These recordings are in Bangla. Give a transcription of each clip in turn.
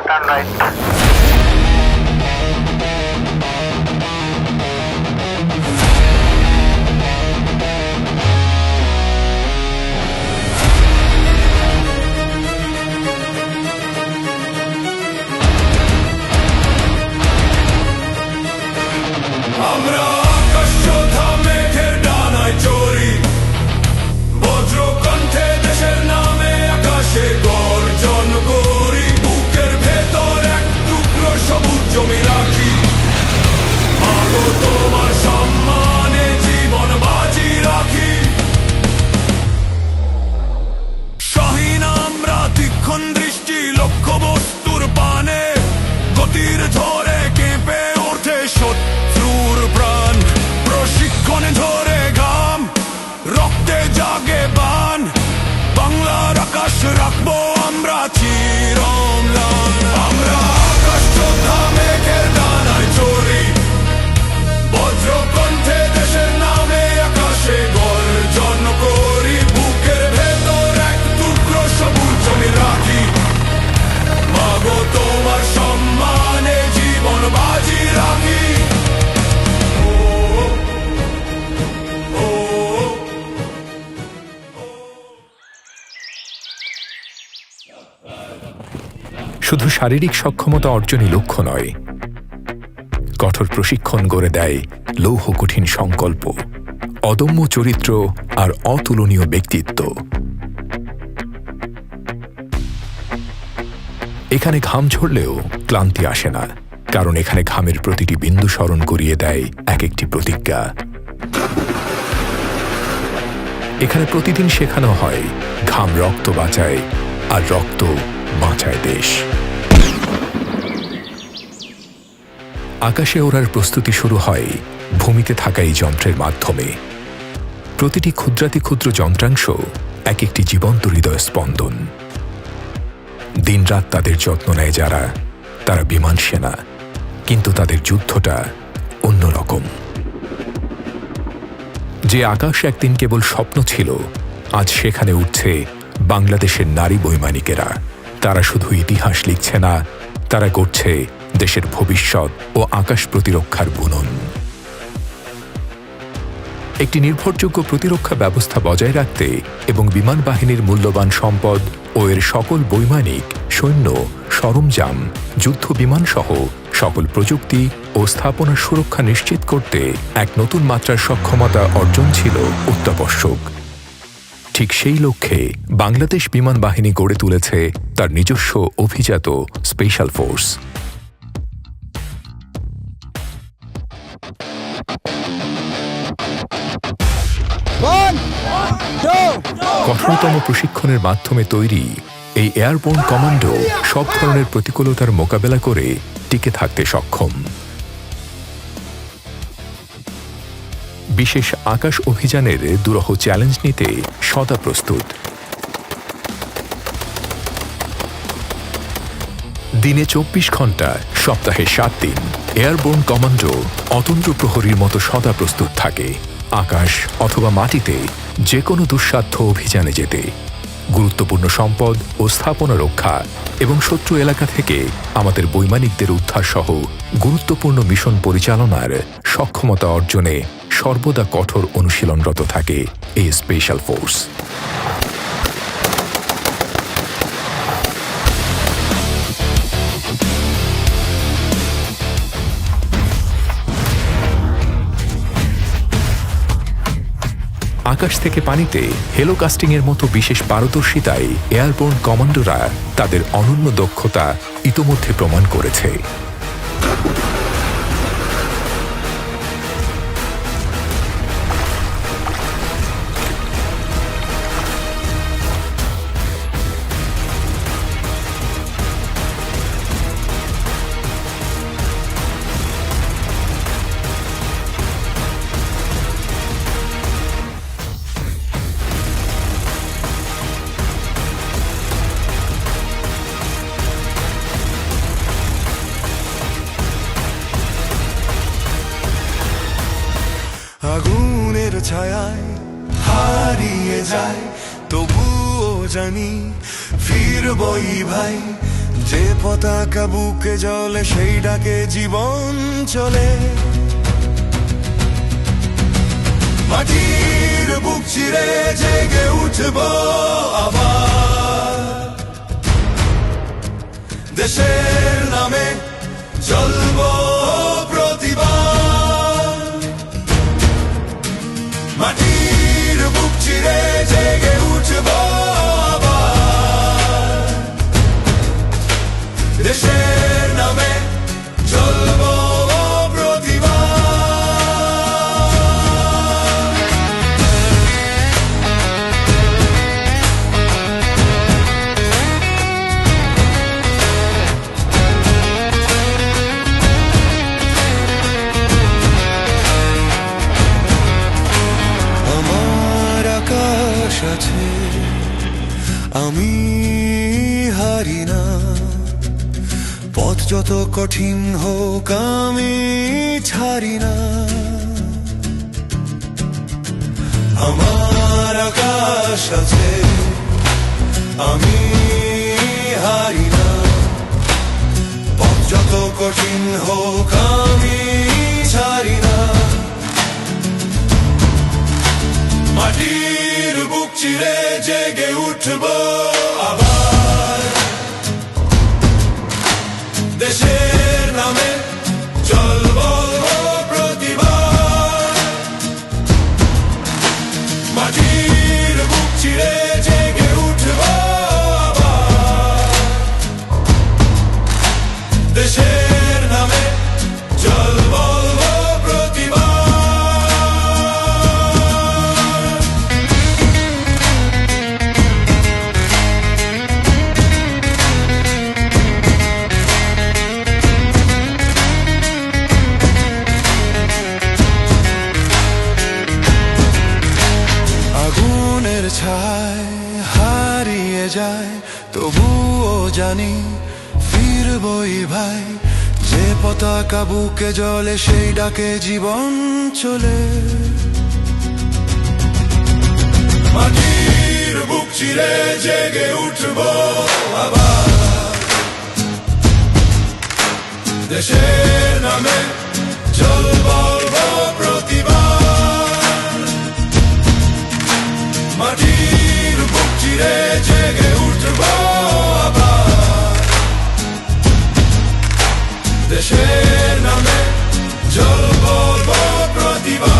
turn right. আমরা আকাশ যোদ্ধা মেঘের ডানায় চড়ি, বজ্র কণ্ঠে দেশের নামে আকাশে গর্জন করি। বুকের ভেতর এক টুকরো সবুজ জমি রাখি, মাগো তোমার সম্মানে জীবন বাজি রাখি। শাহীন আমরা তীক্ষ্ণ দৃষ্টি লক্ষ্য বস্তুর পানে, গতির ঝড়ে কেঁপে ওঠে শত্রুর প্রাণ। প্রশিক্ষণ ঝরে ঘাম, রক্তে জাগে বান, বাংলার আকাশ রাখবো আমরা চিরম্লান। আমরা আকাশ যোদ্ধা মেঘের ডানায় চড়ি, বজ্র কণ্ঠে দেশের নামে আকাশে গর্জন করি। বুকের ভেতর এক টুকরো সবুজ জমি রাখি, মাগো তোমার সম্মানে জীবন বাজি রাখি। শুধু শারীরিক সক্ষমতা অর্জনই লক্ষ্য নয়, কঠোর প্রশিক্ষণ গড়ে দেয় লৌহ কঠিন সংকল্প, অদম্য চরিত্র আর অতুলনীয় ব্যক্তিত্ব। এখানে ঘাম ঝরলেও ক্লান্তি আসে না, কারণ এখানে ঘামের প্রতিটি বিন্দু স্মরণ করিয়ে দেয় এক একটি প্রতিজ্ঞা। এখানে প্রতিদিন শেখানো হয় ঘাম রক্ত বাঁচায়, আর রক্ত বাঁচায় দেশ। আকাশে ওড়ার প্রস্তুতি শুরু হয় ভূমিতে থাকা এই যন্ত্রের মাধ্যমে। প্রতিটি ক্ষুদ্রাতি ক্ষুদ্র যন্ত্রাংশ এক একটি জীবন্ত হৃদয় স্পন্দন। দিনরাত তাদের যত্ন নেয় যারা, তারা বিমান সেনা, কিন্তু তাদের যুদ্ধটা অন্যরকম। যে আকাশ একদিন কেবল স্বপ্ন ছিল, আজ সেখানে উঠছে বাংলাদেশের নারী বৈমানিকেরা। তারা শুধু ইতিহাস লিখছে না, তারা গড়ছে দেশের ভবিষ্যৎ ও আকাশ প্রতিরক্ষার বুনন। একটি নির্ভরযোগ্য প্রতিরক্ষা ব্যবস্থা বজায় রাখতে এবং বিমান বাহিনীর মূল্যবান সম্পদ ও এর সকল বৈমানিক, সৈন্য, সরঞ্জাম, যুদ্ধ বিমান সহ সকল প্রযুক্তি ও স্থাপনার সুরক্ষা নিশ্চিত করতে এক নতুন মাত্রার সক্ষমতা অর্জন ছিল অত্যাবশ্যক। ঠিক সেই লক্ষ্যে বাংলাদেশ বিমান বাহিনী গড়ে তুলেছে তার নিজস্ব অভিজাত স্পেশাল ফোর্স। কঠোরতম প্রশিক্ষণের মাধ্যমে তৈরি এই এয়ারবোর্ন কমান্ডো সব ধরনের প্রতিকূলতার মোকাবেলা করে টিকে থাকতে সক্ষম। বিশেষ আকাশ অভিযানের দুরূহ চ্যালেঞ্জ নিতে সদা প্রস্তুত। দিনে 24 ঘন্টা, সপ্তাহে 7 দিন এয়ারবোর্ন কমান্ডো অতন্দ্র প্রহরীর মতো সদা প্রস্তুত থাকে আকাশ অথবা মাটিতে যে কোনো দুঃসাধ্য অভিযানে যেতে। গুরুত্বপূর্ণ সম্পদ ও স্থাপনা রক্ষা এবং শত্রু এলাকা থেকে আমাদের বৈমানিকদের উদ্ধার সহ গুরুত্বপূর্ণ মিশন পরিচালনার সক্ষমতা অর্জনে সর্বদা কঠোর অনুশীলনরত থাকে এই স্পেশাল ফোর্স। আকাশ থেকে পানিতে হেলোকাস্টিংয়ের মতো বিশেষ পারদর্শিতায় এয়ারবোর্ন কমান্ডোরা তাদের অনন্য দক্ষতা ইতোমধ্যে প্রমাণ করেছে। আগুনের ছায়ায় হারিয়ে যায়, তবুও জানি ফিরবই ভাই, যে পতাকা বুকে জ্বলে সেই ডাকে জীবন চলে। মাটির বুক চিরে জেগে উঠব আবার, দেশের নামে চলব প্রতিবার। মাটির বুক চিরে জেগে উঠব আবার, দেশের নামে চলব প্রতিবার। আমার আকাশ আছে, আমি হারি না, পথ যত কঠিন হোক আমি ছাড়ি না। আমার আকাশ আছে, আমি হারি না, পথ যত কঠিন হোক আমি ছাড়ি না। মাটির বুক চিরে জেগে উঠব আবার, দেশের নামে চলব প্রতিবার। মাটির বুক চিরে জেগে উঠব আবার, দেশের নামে চলব প্রতিবার। আগুনের ছায় হারিয়ে যায়, তবুও জানি ফিরবই ভাই। যে পতাকা বুকে জ্বলে সেই ডাকে জীবন চলে। মাটির বুক চিরে জেগে উঠব আবার, দেশের নামে চলব প্রতিবার। মাটির বুক চিরে জেগে উঠব আবার, দেশের নামে চলব প্রতিবার।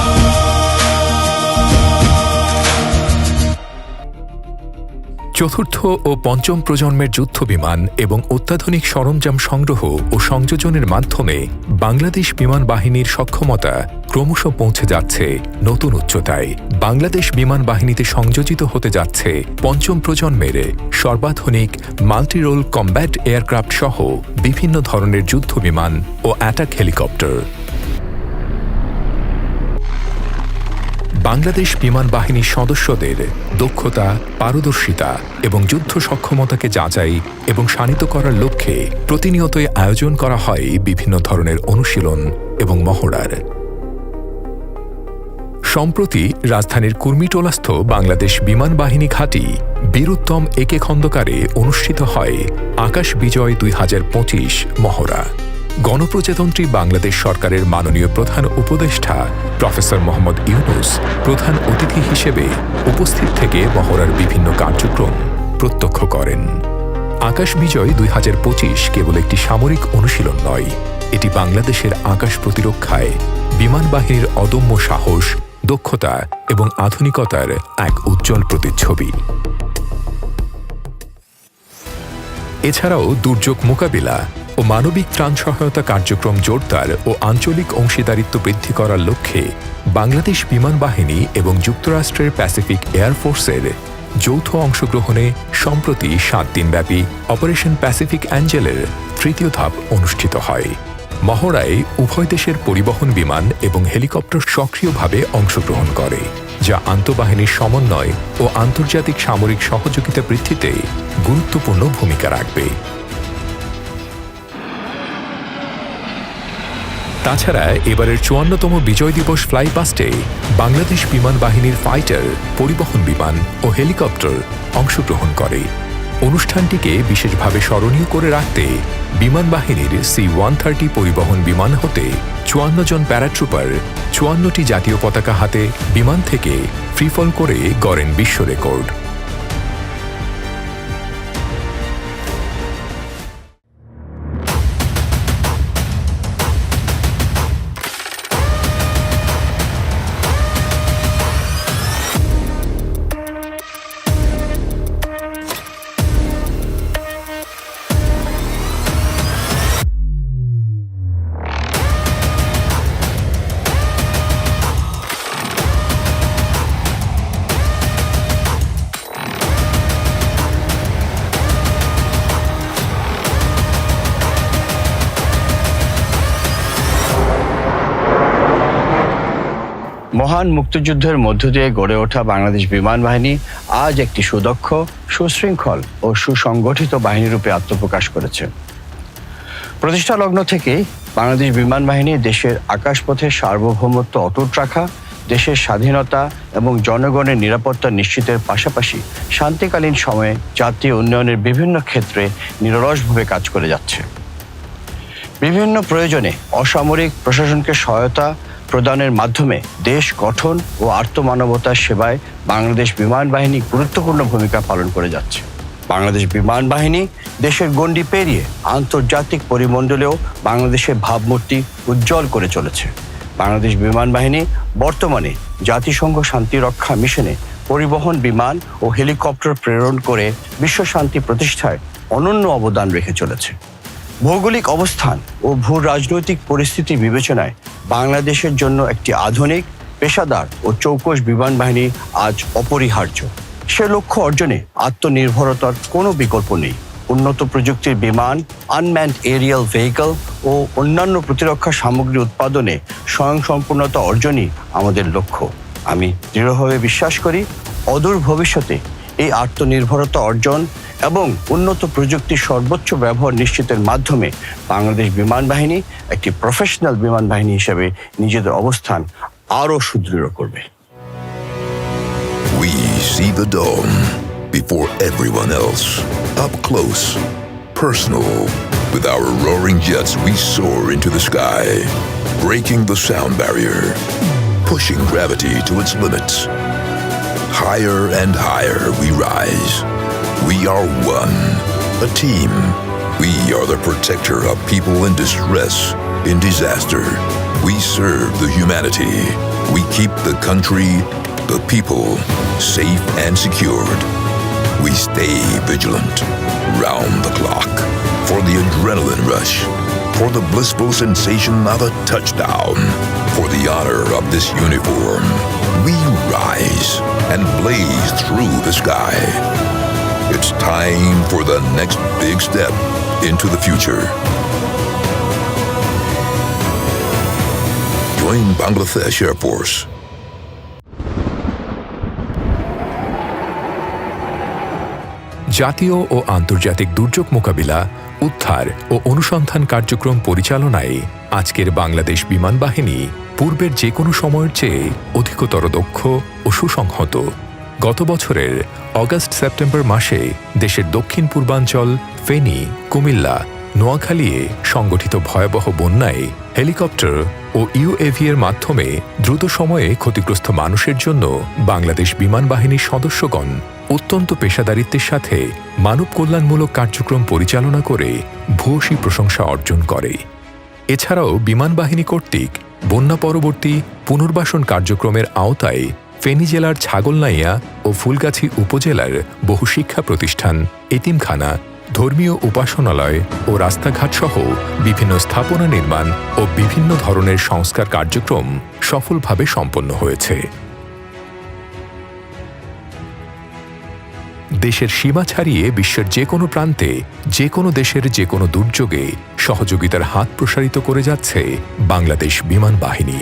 চতুর্থ ও পঞ্চম প্রজন্মের যুদ্ধবিমান এবং অত্যাধুনিক সরঞ্জাম সংগ্রহ ও সংযোজনের মাধ্যমে বাংলাদেশ বিমান বাহিনীর সক্ষমতা ক্রমশ পৌঁছে যাচ্ছে নতুন উচ্চতায়। বাংলাদেশ বিমান বাহিনীতে সংযোজিত হতে যাচ্ছে পঞ্চম প্রজন্মের সর্বাধুনিক মাল্টিরোল কম্ব্যাট এয়ারক্রাফট সহ বিভিন্ন ধরনের যুদ্ধবিমান ও অ্যাটাক হেলিকপ্টার। বাংলাদেশ বিমান বাহিনীর সদস্যদের দক্ষতা, পারদর্শিতা এবং যুদ্ধ সক্ষমতাকে যাচাই এবং শানিত করার লক্ষ্যে প্রতিনিয়তই আয়োজন করা হয় বিভিন্ন ধরনের অনুশীলন এবং মহড়ার। সম্প্রতি রাজধানীর কুর্মিটোলাস্থ বাংলাদেশ বিমান বাহিনী ঘাঁটি বীরুত্তম একে খন্দকারে অনুষ্ঠিত হয় আকাশ বিজয় 2025 মহড়া। গণপ্রজাতন্ত্রী বাংলাদেশ সরকারের মাননীয় প্রধান উপদেষ্টা প্রফেসর মোহাম্মদ ইউনূস প্রধান অতিথি হিসেবে উপস্থিত থেকে মহড়ার বিভিন্ন কার্যক্রম প্রত্যক্ষ করেন। আকাশ বিজয় 2025 কেবল একটি সামরিক অনুশীলন নয়, এটি বাংলাদেশের আকাশ প্রতিরক্ষায় বিমান বাহিনীর অদম্য সাহস, দক্ষতা এবং আধুনিকতার এক উজ্জ্বল প্রতিচ্ছবি। এছাড়াও দুর্যোগ মোকাবিলা ও মানবিক ত্রাণ সহায়তা কার্যক্রম জোরদার ও আঞ্চলিক অংশীদারিত্ব বৃদ্ধি করার লক্ষ্যে বাংলাদেশ বিমান বাহিনী এবং যুক্তরাষ্ট্রের প্যাসিফিক এয়ারফোর্সের যৌথ অংশগ্রহণে সম্প্রতি 7 দিনব্যাপী অপারেশন প্যাসিফিক অ্যাঞ্জেলের তৃতীয় ধাপ অনুষ্ঠিত হয়। মহড়ায় উভয় দেশের পরিবহন বিমান এবং হেলিকপ্টার সক্রিয়ভাবে অংশগ্রহণ করে, যা আন্তঃবাহিনীর সমন্বয় ও আন্তর্জাতিক সামরিক সহযোগিতা বৃদ্ধিতে গুরুত্বপূর্ণ ভূমিকা রাখবে। তাছাড়া এবারের 54তম বিজয় দিবস ফ্লাইপাস্টে বাংলাদেশ বিমান বাহিনীর ফাইটার, পরিবহন বিমান ও হেলিকপ্টার অংশগ্রহণ করে। অনুষ্ঠানটিকে বিশেষভাবে স্মরণীয় করে রাখতে বিমান বাহিনীর C-130 পরিবহন বিমান হতে 54 জন প্যারাট্রুপার 54টি জাতীয় পতাকা হাতে বিমান থেকে ফ্রিফল করে গড়েন বিশ্ব রেকর্ড। মহান মুক্তিযুদ্ধের মধ্য দিয়ে গড়ে ওঠা বাংলাদেশ বিমান বাহিনী আজ একটি সুদক্ষ, সুশৃঙ্খল ও সুসংগঠিত বাহিনীরূপে আত্মপ্রকাশ করেছে। প্রতিষ্ঠা লগ্ন থেকেই বাংলাদেশ বিমান বাহিনী দেশের আকাশপথে সার্বভৌমত্ব অটুট রাখা, দেশের স্বাধীনতা এবং জনগণের নিরাপত্তা নিশ্চিতের পাশাপাশি শান্তিকালীন সময়ে জাতীয় উন্নয়নের বিভিন্ন ক্ষেত্রে নিরলসভাবে কাজ করে যাচ্ছে। বিভিন্ন প্রয়োজনে অসামরিক প্রশাসনকে সহায়তা প্রদানের মাধ্যমে দেশ গঠন ও আর্তমানবতার সেবায় বাংলাদেশ বিমান বাহিনী গুরুত্বপূর্ণ ভূমিকা পালন করে যাচ্ছে। বাংলাদেশ বিমান বাহিনী দেশের গণ্ডি পেরিয়ে আন্তর্জাতিক পরিমণ্ডলেও বাংলাদেশের ভাবমূর্তি উজ্জ্বল করে চলেছে। বাংলাদেশ বিমান বাহিনী বর্তমানে জাতিসংঘ শান্তিরক্ষা মিশনে পরিবহন বিমান ও হেলিকপ্টার প্রেরণ করে বিশ্ব শান্তি প্রতিষ্ঠায় অনন্য অবদান রেখে চলেছে। ভৌগোলিক অবস্থান ও ভূ রাজনৈতিক পরিস্থিতি বিবেচনায় বাংলাদেশের জন্য একটি আধুনিক, পেশাদার ও চৌকস বিমান বাহিনী আজ অপরিহার্য। সে লক্ষ্য অর্জনে আত্মনির্ভরতার কোনো বিকল্প নেই। উন্নত প্রযুক্তির বিমান, আনম্যান্ড এরিয়াল ভেহিকল ও অন্যান্য প্রতিরক্ষা সামগ্রী উৎপাদনে স্বয়ংসম্পূর্ণতা অর্জনই আমাদের লক্ষ্য। আমি দৃঢ়ভাবে বিশ্বাস করি, অদূর ভবিষ্যতে এই আত্মনির্ভরতা অর্জন এবং উন্নত প্রযুক্তির সর্বোচ্চ ব্যবহার নিশ্চিতের মাধ্যমে বাংলাদেশ বিমান বাহিনী একটি প্রফেশনাল বিমান বাহিনী হিসেবে নিজেদের অবস্থান আরও সুদৃঢ় করবে। We see the dome before everyone else, up close, personal. With our roaring jets, we soar into the sky, breaking the sound barrier, pushing gravity to its limits. Higher and higher we rise. We are one, a team. We are the protector of people in distress, in disaster. We serve the humanity. We keep the country, the people, safe and secured. We stay vigilant, round the clock, for the adrenaline rush, for the blissful sensation of a touchdown, for the honor of this uniform. We rise and blaze through the sky. It's time for the next big step into the future. Join Bangladesh Air Force. জাতীয় ও আন্তর্জাতিক দুর্যোগ মোকাবিলা, উদ্ধার ও অনুসন্ধান কার্যক্রম পরিচালনায় আজকের বাংলাদেশ বিমান বাহিনী পূর্বের যে কোনো সময়ের চেয়ে অধিকতর দক্ষ ও সুসংহত। গত বছরের অগাস্ট-সেপ্টেম্বর মাসে দেশের দক্ষিণ পূর্বাঞ্চল, ফেনী, কুমিল্লা, নোয়াখালীয়ে সংগঠিত ভয়াবহ বন্যায় হেলিকপ্টার ও UAV এর মাধ্যমে দ্রুত সময়ে ক্ষতিগ্রস্ত মানুষের জন্য বাংলাদেশ বিমান বাহিনীর সদস্যগণ অত্যন্ত পেশাদারিত্বের সাথে মানব কল্যাণমূলক কার্যক্রম পরিচালনা করে ভূয়সী প্রশংসা অর্জন করে। এছাড়াও বিমান বাহিনী কর্তৃক বন্যা পরবর্তী পুনর্বাসন কার্যক্রমের আওতায় ফেনী জেলার ছাগলনাইয়া ও ফুলগাছি উপজেলার বহু শিক্ষা প্রতিষ্ঠান, এতিমখানা, ধর্মীয় উপাসনালয় ও রাস্তাঘাট সহ বিভিন্ন স্থাপনা নির্মাণ ও বিভিন্ন ধরনের সংস্কার কার্যক্রম সফলভাবে সম্পন্ন হয়েছে। দেশের সীমা ছাড়িয়ে বিশ্বের যে কোনো প্রান্তে যে কোনো দেশের যে কোনো দুর্যোগে সহযোগিতার হাত প্রসারিত করে যাচ্ছে বাংলাদেশ বিমান বাহিনী।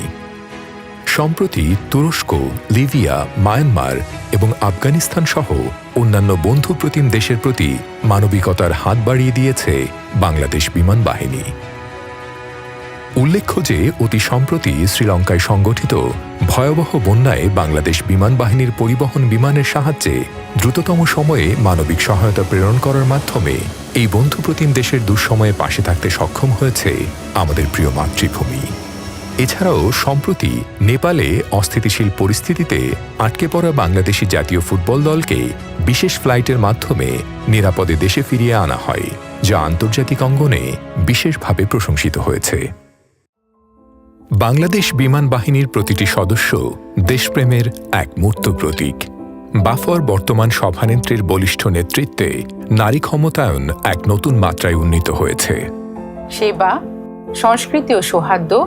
সম্প্রতি তুরস্ক, লিবিয়া, মায়ানমার এবং আফগানিস্তান সহ অন্যান্য বন্ধুপ্রতিম দেশের প্রতি মানবিকতার হাত বাড়িয়ে দিয়েছে বাংলাদেশ বিমান বাহিনী। উল্লেখ্য যে অতি সম্প্রতি শ্রীলঙ্কায় সংগঠিত ভয়াবহ বন্যায় বাংলাদেশ বিমান বাহিনীর পরিবহন বিমানের সাহায্যে দ্রুততম সময়ে মানবিক সহায়তা প্রেরণ করার মাধ্যমে এই বন্ধুপ্রতিম দেশের দুঃসময়ে পাশে থাকতে সক্ষম হয়েছে আমাদের প্রিয় মাতৃভূমি। এছাড়াও সম্প্রতি নেপালে অস্থিতিশীল পরিস্থিতিতে আটকে পড়া বাংলাদেশি জাতীয় ফুটবল দলকে বিশেষ ফ্লাইটের মাধ্যমে নিরাপদে দেশে ফিরিয়ে আনা হয়, যা আন্তর্জাতিক অঙ্গনে বিশেষভাবে প্রশংসিত হয়েছে। বাংলাদেশ বিমান বাহিনীর প্রতিটি সদস্য দেশপ্রেমের এক মূর্ত প্রতীক। বাফর বর্তমান সভানেত্রীর বলিষ্ঠ নেতৃত্বে নারী ক্ষমতায়ন এক নতুন মাত্রায় উন্নীত হয়েছে। সেবা, সংস্কৃতি ও সৌহার্দ্য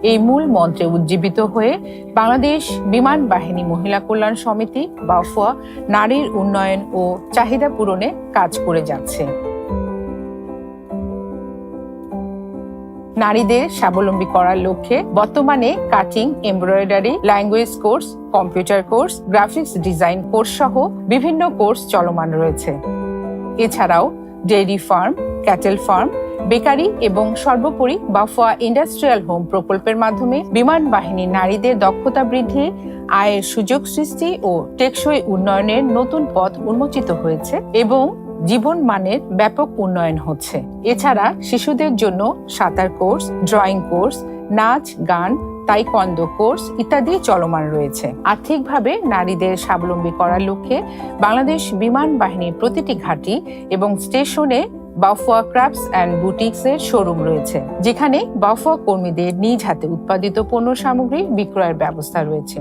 এই মূল মন্ত্রে উজ্জীবিত হয়ে বাংলাদেশ বিমান বাহিনী মহিলা কল্যাণ সমিতি বাফুয়া নারীর উন্নয়ন ও চাহিদা পূরণে কাজ করে যাচ্ছে। নারীদের স্বাবলম্বী করার লক্ষ্যে বর্তমানে cutting, embroidery, language course, computer course, graphics design course সহ বিভিন্ন কোর্স চলমান রয়েছে। এছাড়াও dairy farm, cattle farm, bakery এবং সর্বোপরি বাফুয়া ইন্ডাস্ট্রিয়াল হোম প্রকল্পের মাধ্যমে বিমান বাহিনী নারীদের দক্ষতা বৃদ্ধি, আয়ের সুযোগ সৃষ্টি ও টেকসই উন্নয়নের নতুন পথ উন্মোচিত হয়েছে এবং জীবন মানের ব্যাপক উন্নয়ন হচ্ছে। এছাড়া শিশুদের জন্য সাঁতার কোর্স, ড্রয়িং কোর্স, নাচ, গান, তাইকোয়ান্দো কোর্স ইত্যাদি চলমান রয়েছে। আর্থিকভাবে নারীদের স্বাবলম্বী করার লক্ষ্যে বাংলাদেশ বিমান বাহিনীর প্রতিটি ঘাঁটি এবং স্টেশনে বাফুয়া ক্রাফটস অ্যান্ড বুটিক্স এর শোরুম রয়েছে, যেখানে বাফুয়া কর্মীদের নিজ হাতে উৎপাদিত পণ্য সামগ্রী বিক্রয়ের ব্যবস্থা রয়েছে।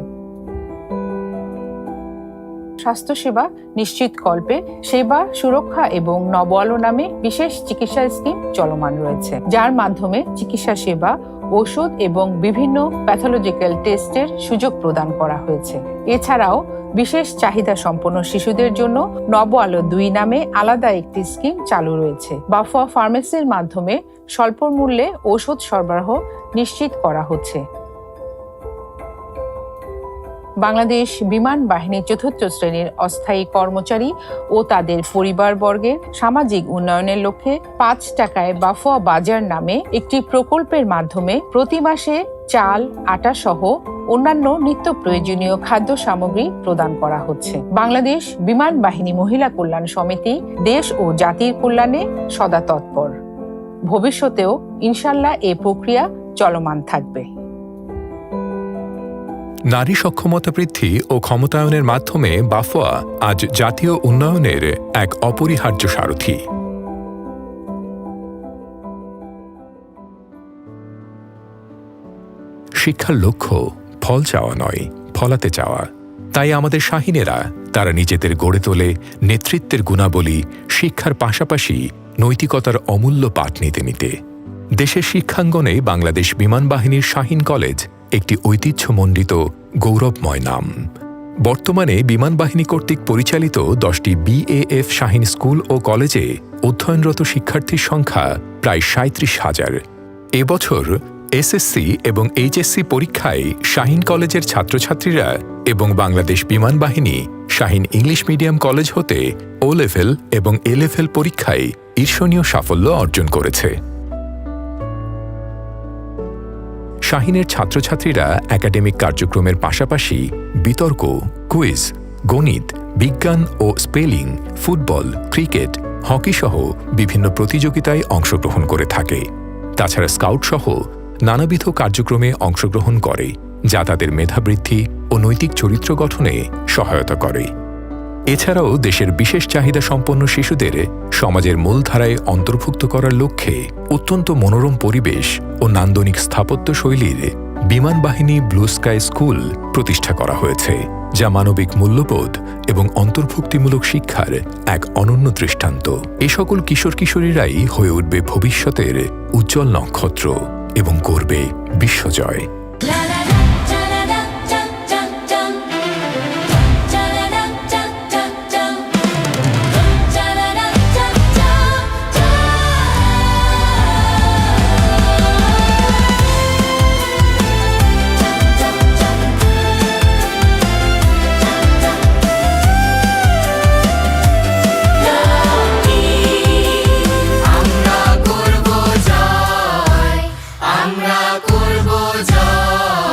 স্বাস্থ্যসেবা নিশ্চিতকল্পে সেবা, সুরক্ষা এবং নব আলো নামে বিশেষ চিকিৎসা স্কিম চলমান রয়েছে, যার মাধ্যমে চিকিৎসা সেবা, ওষুধ এবং বিভিন্ন প্যাথোলজিক্যাল টেস্টের সুযোগ প্রদান করা হয়েছে। এছাড়াও বিশেষ চাহিদা সম্পন্ন শিশুদের জন্য নব আলো 2 নামে আলাদা একটি স্কিম চালু রয়েছে। বাফুয়া ফার্মেসির মাধ্যমে স্বল্প মূল্যে ওষুধ সরবরাহ নিশ্চিত করা হচ্ছে। বাংলাদেশ বিমান বাহিনীর 4র্থ শ্রেণীর অস্থায়ী কর্মচারী ও তাদের পরিবারবর্গের সামাজিক উন্নয়নের লক্ষ্যে 5 টাকায় বাফুয়া বাজার নামে একটি প্রকল্পের মাধ্যমে প্রতি মাসে চাল, আটা সহ অন্যান্য নিত্য প্রয়োজনীয় খাদ্য সামগ্রী প্রদান করা হচ্ছে। বাংলাদেশ বিমান বাহিনী মহিলা কল্যাণ সমিতি দেশ ও জাতির কল্যাণে সদা তৎপর। ভবিষ্যতেও ইনশাল্লাহ এ প্রক্রিয়া চলমান থাকবে। নারী সক্ষমতা বৃদ্ধি ও ক্ষমতায়নের মাধ্যমে বাফুয়া আজ জাতীয় উন্নয়নের এক অপরিহার্য সারথি। শিক্ষার লক্ষ্য ফল চাওয়া নয়, ফলাতে চাওয়া। তাই আমাদের শাহিনেরা তারা নিজেদের গড়ে তোলে নেতৃত্বের গুণাবলী, শিক্ষার পাশাপাশি নৈতিকতার অমূল্য পাঠ নিতে নিতে। দেশের শিক্ষাঙ্গনে বাংলাদেশ বিমান বাহিনীর শাহিন কলেজ একটি ঐতিহ্যমণ্ডিত গৌরবময় নাম। বর্তমানে বিমান বাহিনী কর্তৃক পরিচালিত 10টি BAF শাহিন স্কুল ও কলেজে অধ্যয়নরত শিক্ষার্থীর সংখ্যা প্রায় 37,000। এবছর SSC এবং HSC পরীক্ষায় শাহিন কলেজের ছাত্রছাত্রীরা এবং বাংলাদেশ বিমান বাহিনী শাহিন ইংলিশ মিডিয়াম কলেজ হতে O লেভেল এবং A লেভেল পরীক্ষায় ঈর্ষণীয় সাফল্য অর্জন করেছে। শাহিনের ছাত্রছাত্রীরা একাডেমিক কার্যক্রমের পাশাপাশি বিতর্ক, কুইজ, গণিত, বিজ্ঞান ও স্পেলিং, ফুটবল, ক্রিকেট, হকি সহ বিভিন্ন প্রতিযোগিতায় অংশগ্রহণ করে থাকে। তাছাড়া স্কাউট সহ নানাবিধ কার্যক্রমে অংশগ্রহণ করে, যা তাদের মেধাবৃদ্ধি ও নৈতিক চরিত্র গঠনে সহায়তা করে। এছাড়াও দেশের বিশেষ চাহিদা সম্পন্ন শিশুদের সমাজের মূলধারায় অন্তর্ভুক্ত করার লক্ষ্যে অত্যন্ত মনোরম পরিবেশ ও নান্দনিক স্থাপত্য শৈলীর বিমান বাহিনী ব্লু স্কাই স্কুল প্রতিষ্ঠা করা হয়েছে, যা মানবিক মূল্যবোধ এবং অন্তর্ভুক্তিমূলক শিক্ষার এক অনন্য দৃষ্টান্ত। এ সকল কিশোর কিশোরীরাই হয়ে উঠবে ভবিষ্যতের উজ্জ্বল নক্ষত্র এবং করবে বিশ্বজয়। আমরা করব জয়।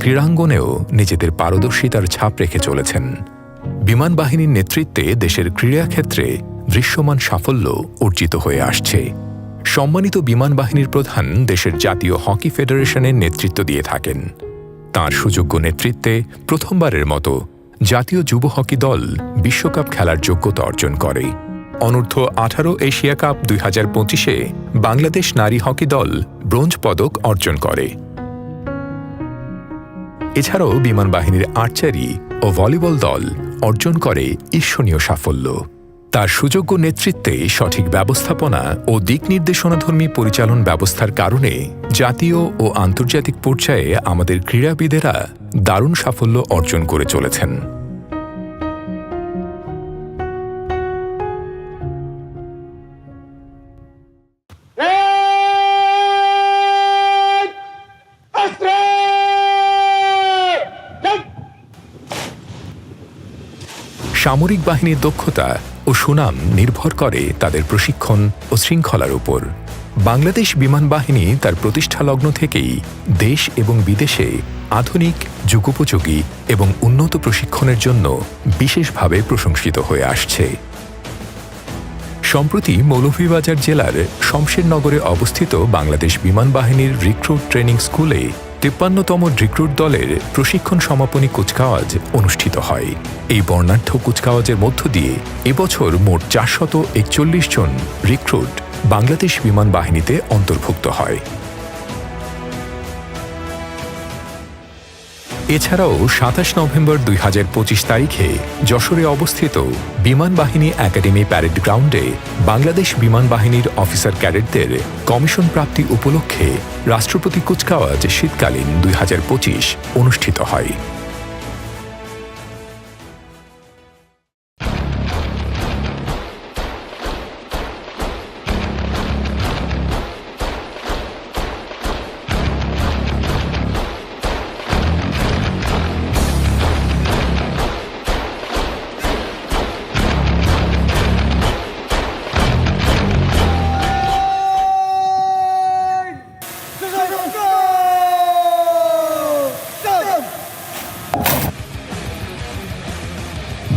ক্রীড়াঙ্গনেও নিজেদের পারদর্শিতার ছাপ রেখে চলেছেন। বিমান বাহিনীর নেতৃত্বে দেশের ক্রীড়াক্ষেত্রে দৃশ্যমান সাফল্য অর্জিত হয়ে আসছে। সম্মানিত বিমান বাহিনীর প্রধান দেশের জাতীয় হকি ফেডারেশনের নেতৃত্ব দিয়ে থাকেন। তাঁর সুযোগ্য নেতৃত্বে প্রথমবারের মতো জাতীয় যুব হকি দল বিশ্বকাপ খেলার যোগ্যতা অর্জন করে। অনূর্ধ্ব 18 এশিয়া কাপ 2025-এ বাংলাদেশ নারী হকি দল ব্রোঞ্জ পদক অর্জন করে। এছাড়াও বিমান বাহিনীর আর্চারি ও ভলিবল দল অর্জন করে ঈর্ষণীয় সাফল্য। তার সুযোগ্য নেতৃত্বে সঠিক ব্যবস্থাপনা ও দিক নির্দেশনাধর্মী পরিচালন ব্যবস্থার কারণে জাতীয় ও আন্তর্জাতিক পর্যায়ে আমাদের ক্রীড়াবিদেরা দারুণ সাফল্য অর্জন করে চলেছেন। সামরিক বাহিনীর দক্ষতা ও সুনাম নির্ভর করে তাদের প্রশিক্ষণ ও শৃঙ্খলার উপর। বাংলাদেশ বিমান বাহিনী তার প্রতিষ্ঠালগ্ন থেকেই দেশ এবং বিদেশে আধুনিক, যুগোপযোগী এবং উন্নত প্রশিক্ষণের জন্য বিশেষভাবে প্রশংসিত হয়ে আসছে। সম্প্রতি মৌলভীবাজার জেলার শমশেরনগরে অবস্থিত বাংলাদেশ বিমান বাহিনীর রিক্রুট ট্রেনিং স্কুলে 53তম রিক্রুট দলের প্রশিক্ষণ সমাপনী কুচকাওয়াজ অনুষ্ঠিত হয়। এই বর্ণাঢ্য কুচকাওয়াজের মধ্য দিয়ে এবছর মোট 441 জন রিক্রুট বাংলাদেশ বিমান বাহিনীতে অন্তর্ভুক্ত হয়। এছাড়াও 27 নভেম্বর 2025 তারিখে যশোরে অবস্থিত বিমান বাহিনী একাডেমি প্যারেড গ্রাউন্ডে বাংলাদেশ বিমান বাহিনীর অফিসার ক্যাডেটদের কমিশন প্রাপ্তি উপলক্ষে রাষ্ট্রপতি কুচকাওয়াজ শীতকালীন 2025 অনুষ্ঠিত হয়।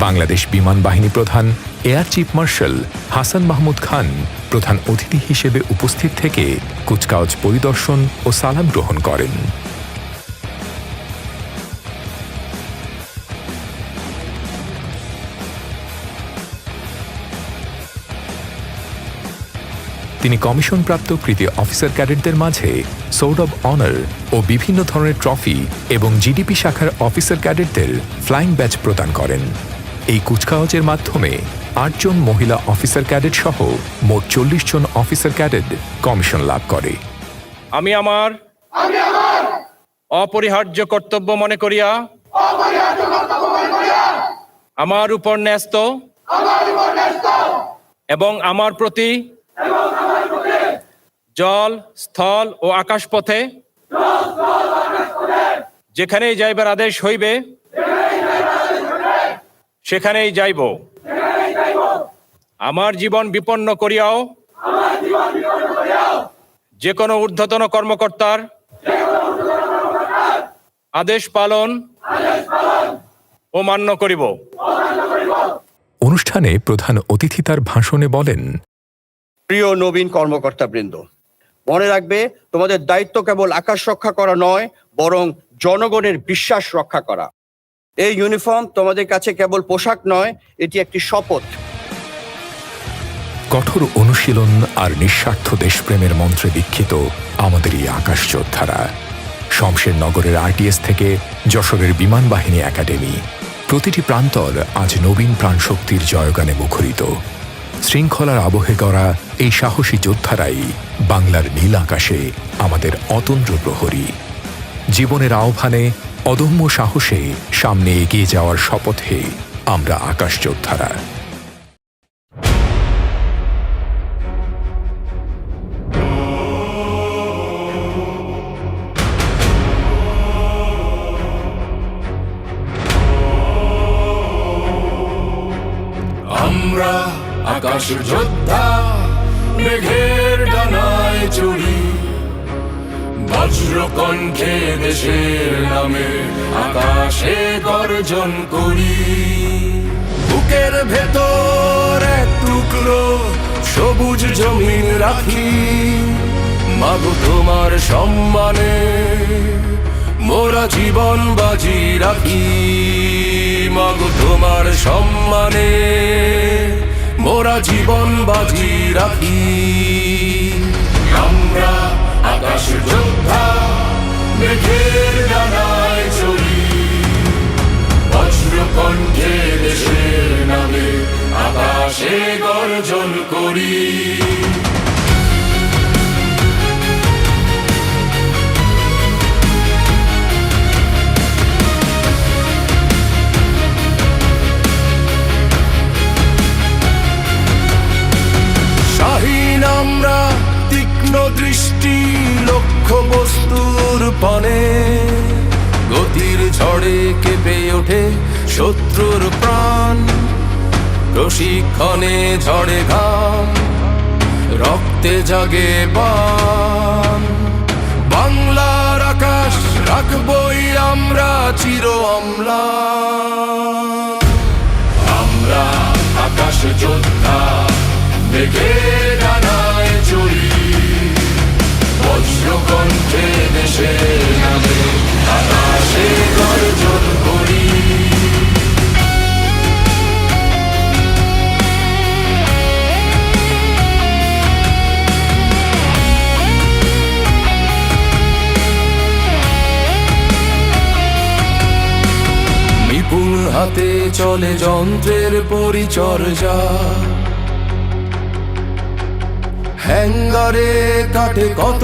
বাংলাদেশ বিমান বাহিনী প্রধান air chief marshal Hasan Mahmud Khan প্রধান অতিথি হিসেবে উপস্থিত থেকে কুচকাওয়াজ পরিদর্শন ও সালাম গ্রহণ করেন। তিনি কমিশনপ্রাপ্ত কৃতি অফিসার ক্যাডেটদের মাঝে সোর্ড অব অনার ও বিভিন্ন ধরনের ট্রফি এবং জিডিপি শাখার অফিসার ক্যাডেটদের ফ্লাইং ব্যাচ প্রদান করেন। এই কুচকাওয়াজের মাধ্যমে 8 জন মহিলা অফিসার ক্যাডেট সহ মোট 40 জন অফিসার ক্যাডেট কমিশন লাভ করে। আমি আমার অপরিহার্য কর্তব্য মনে করিয়া আমার উপর ন্যস্ত এবং আমার প্রতি জল, স্থল ও আকাশ পথে যেখানেই যাইবার আদেশ হইবে সেখানেই যাইব। আমার জীবন বিপন্ন করিয়াও যে কোনো ঊর্ধ্বতন কর্মকর্তার আদেশ পালন ও মান্য করিব। অনুষ্ঠানে প্রধান অতিথি তার ভাষণে বলেন, প্রিয় নবীন কর্মকর্তাবৃন্দ, মনে রাখবে তোমাদের দায়িত্ব কেবল আকাশ রক্ষা করা নয়, বরং জনগণের বিশ্বাস রক্ষা করা। এই ইউনিফর্ম তোমাদের কাছে কেবল পোশাক নয়, এটি একটি শপথ। কঠোর অনুশীলন আর নিঃস্বার্থ দেশপ্রেমের মন্ত্রে দীক্ষিত আমাদের এই আকাশ যোদ্ধারা। শমশেরনগরের আরটিএস থেকে যশোরের বিমান বাহিনী একাডেমি, প্রতিটি প্রান্তর আজ নবীন প্রাণশক্তির জয়গানে মুখরিত। শৃঙ্খলার আবহে গড়া এই সাহসী যোদ্ধারাই বাংলার নীল আকাশে আমাদের অতন্দ্র প্রহরী। জীবনের আহ্বানে অদম্য সাহসে সামনে এগিয়ে যাওয়ার শপথে আমরা আকাশ যোদ্ধারা। আমরা আকাশ যোদ্ধা, মেঘের ডানায় চড়ি, বজ্রকণ্ঠে দেশের নামে আকাশে গর্জন করি। বুকের ভেতর এক টুকরো সবুজ জমিন রাখি, মাগো তোমার সম্মানে মোরা জীবন বাজি রাখি। মাগো তোমার সম্মানে মোরা জীবন বাজি রাখি। আমরা আকাশ যোদ্ধা মেঘের ডানায় চড়ি, বজ্রকণ্ঠে দেশের নামে আকাশে গর্জন করি। শাহীন আমরা তীক্ষ্ণ দৃষ্টি লক্ষ্য বস্তুর পানে, গতির ঝড়ে কেঁপে ওঠে শত্রুর প্রাণ। প্রশিক্ষণে ঝড়ে ঘাম, রক্তে জাগে বান। বাংলার আকাশ রাখবই আমরা চির অম্লান। আমরা আকাশ যোদ্ধা মেঘের ডানায় চড়ি, বজ্রকণ্ঠে দেশের নামে আকাশে গর্জন করি। নিপুণ হাতে চলে যন্ত্রের পরিচর্যা, হ্যাঙ্গারে কাটে কত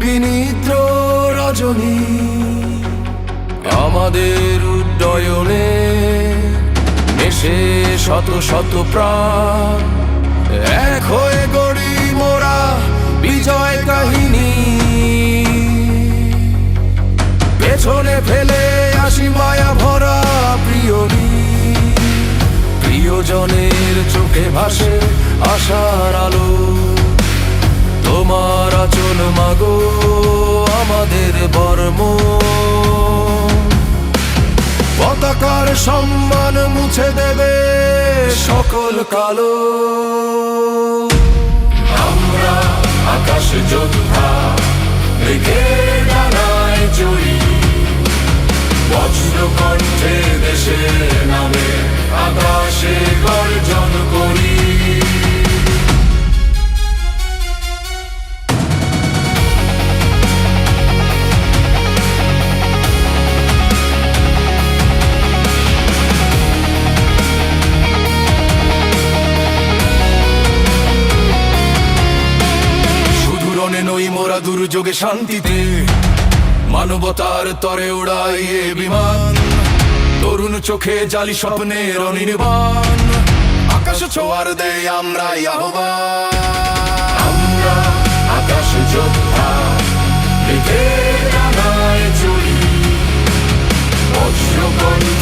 বিনিদ্র রজনী। আমাদের উড্ডয়নে মেশে শত শত প্রাণ, এক হয়ে গড়ি মোরা বিজয় কাহিনী। পেছনে ফেলে আসি মায়া ভরা প্রিয়জনের চোখে ভাসে আশার আলো। তোমার আচল মাগো আমাদের বর্ম, পতাকার সম্মান মুছে দেবে সকল কালো। আমরা আকাশ যোদ্ধা মেঘের ডানায় চড়ি, বজ্রকণ্ঠে দেশের নামে আকাশে গর্জন করি। শুধু রণে নই মোরা দুর্যোগে শান্তিতে, মানবতার তরে উড়াই এ বিমান। তরুণ চোখে জালি স্বপ্নের অনির্বাণ, আকাশ ছোঁয়ার দেই আমরা আহ্বান। আমরা আকাশ যোদ্ধা মেঘের ডানায় চড়ি, বজ্রকণ্ঠে